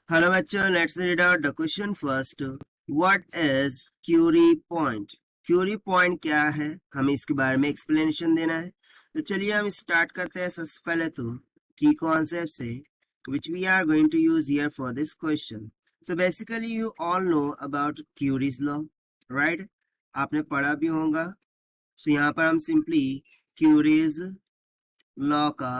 Hello बच्चों, let's read out the question first. What is Curie point? Curie point क्या है, हमें इसके बारे में एक्सप्लेनेशन देना है। तो चलिए हम स्टार्ट करते हैं। सबसे पहले तो की कॉन्सेप्ट से which we are going to use here for this question. So basically you all know about Curie's law, right? आपने पढ़ा भी होगा। So यहाँ पर हम सिंपली Curie's law का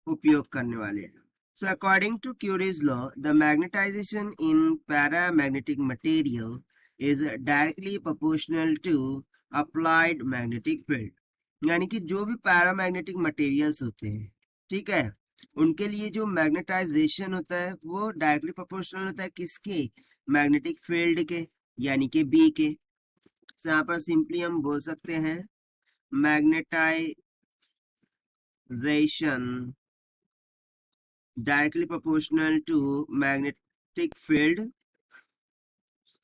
उपयोग करने वाले हैं। So according to Curie's law, the magnetization in paramagnetic material is directly proportional to applied magnetic field. यानी कि जो भी पैरामैग्नेटिक मटेरियल्स होते हैं, ठीक है, उनके लिए जो मैग्नेटाइजेशन होता है वो डायरेक्टली प्रोपोर्शनल होता है किसके? मैग्नेटिक फील्ड के, यानी कि बी के। so, यहाँ पर सिंपली हम बोल सकते हैं magnetisation directly proportional to magnetic field,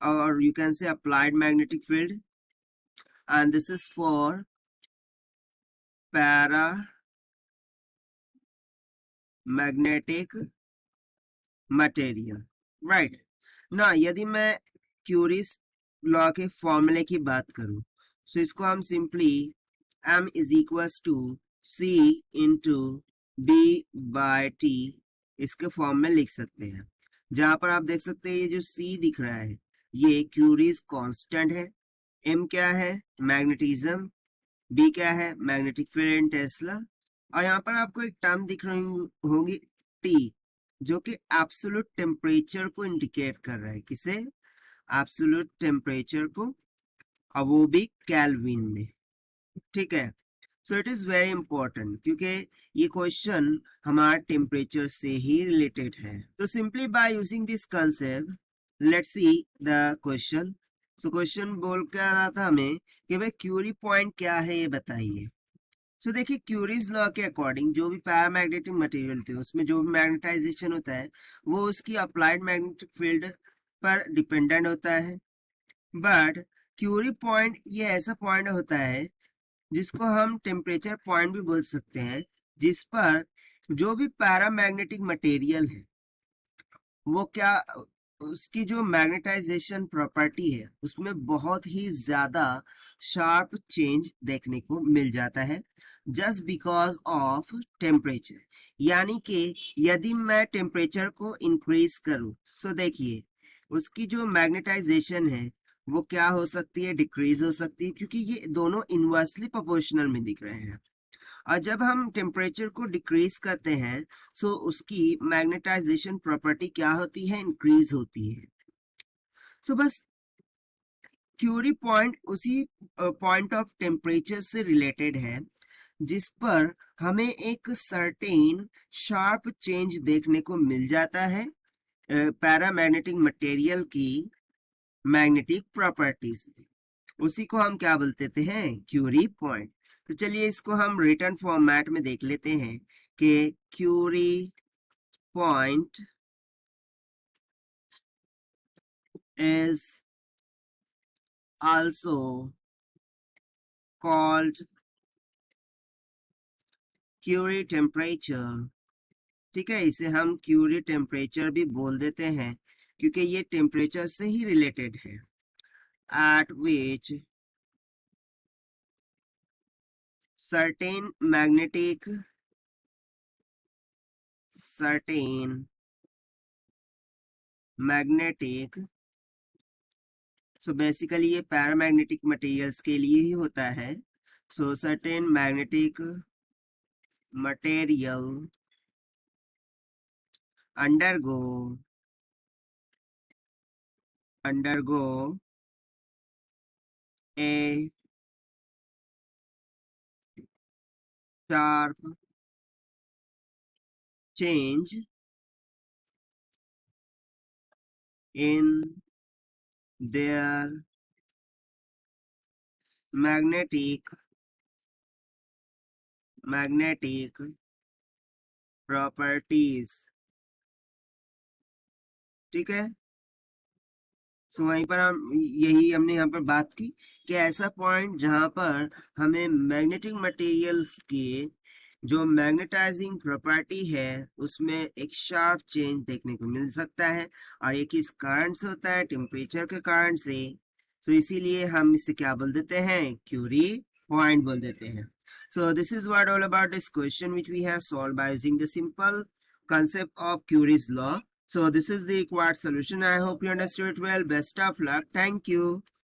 or you can say applied magnetic field, and this is for paramagnetic material, right? ना यदि मैं क्यूरीज लॉ के फॉर्मूले की बात करूं, so इसको हम simply m is equals to c into b by t इसके फॉर्म में लिख सकते हैं। जहां पर आप देख सकते हैं ये जो c दिख रहा है ये क्यूरीज कांस्टेंट है, m क्या है? मैग्नेटिज्म, b क्या है? मैग्नेटिक फील्ड इन टेस्ला, और यहाँ पर आपको एक टर्म दिख रही होगी t, जो कि एब्सोल्यूट टेम्परेचर को इंडिकेट कर रहा है। किसे? एब्सोल्यूट टेम्परेचर को, और वो भी केल्विन में, ठीक है। So it is very important क्योंकि ये क्वेश्चन हमारा टेम्परेचर से ही रिलेटेड है। तो simply by using this concept let's see the question. So question बोल कर रहा था हमें कि भाई क्यूरी पॉइंट क्या है ये बताइए। सो देखिए क्यूरीज लॉ के अकॉर्डिंग जो भी पैरामैग्नेटिक मटेरियल थे उसमें जो भी मैग्नेटाइजेशन होता है वो उसकी अप्लाइड मैग्नेटिक फील्ड पर डिपेंडेंट होता है। बट क्यूरी पॉइंट ये ऐसा पॉइंट होता है जिसको हम टेम्परेचर पॉइंट भी बोल सकते हैं, जिस पर जो भी पैरामैग्नेटिक मटेरियल है वो क्या, उसकी जो मैग्नेटाइजेशन प्रॉपर्टी है उसमें बहुत ही ज्यादा शार्प चेंज देखने को मिल जाता है जस्ट बिकॉज ऑफ टेम्परेचर। यानी कि यदि मैं टेम्परेचर को इंक्रीज करूं तो देखिए उसकी जो मैग्नेटाइजेशन है वो क्या हो सकती है? डिक्रीज हो सकती है, क्योंकि ये दोनों इनवर्सली प्रोपोर्शनल में दिख रहे हैं। और जब हम टेम्परेचर को डिक्रीज करते हैं सो उसकी मैग्नेटाइजेशन प्रॉपर्टी क्या होती है? इंक्रीज होती है। सो बस क्यूरी पॉइंट उसी पॉइंट ऑफ टेम्परेचर से रिलेटेड है जिस पर हमें एक सर्टेन शार्प चेंज देखने को मिल जाता है पैरामैग्नेटिक मटेरियल की मैग्नेटिक प्रॉपर्टीज। उसी को हम क्या बोलते हैं? Curie point. तो चलिए इसको हम रिटर्न फॉर्मेट में देख लेते हैं कि Curie point is also called Curie temperature, ठीक है। इसे हम क्यूरी टेम्परेचर भी बोल देते हैं क्योंकि ये टेम्परेचर से ही रिलेटेड है। एट विच certain magnetic सो बेसिकली ये पैरामैग्नेटिक मटेरियल्स के लिए ही होता है। सो certain magnetic material undergo a sharp change in their magnetic properties, ठीक है। सो वहीं पर हम यही हमने यहाँ पर बात की कि ऐसा पॉइंट जहां पर हमें मैग्नेटिक मटेरियल्स के जो मैग्नेटाइजिंग प्रॉपर्टी है उसमें एक शार्प चेंज देखने को मिल सकता है, और ये किस कारण से होता है? टेम्परेचर के कारण से। तो इसीलिए हम इसे क्या बोल देते हैं? क्यूरी पॉइंट बोल देते हैं। So this is what all about this question which we have solved by using the simple concept of Curie's law. So this is the required solution. I hope you understood it well. Best of luck. Thank you.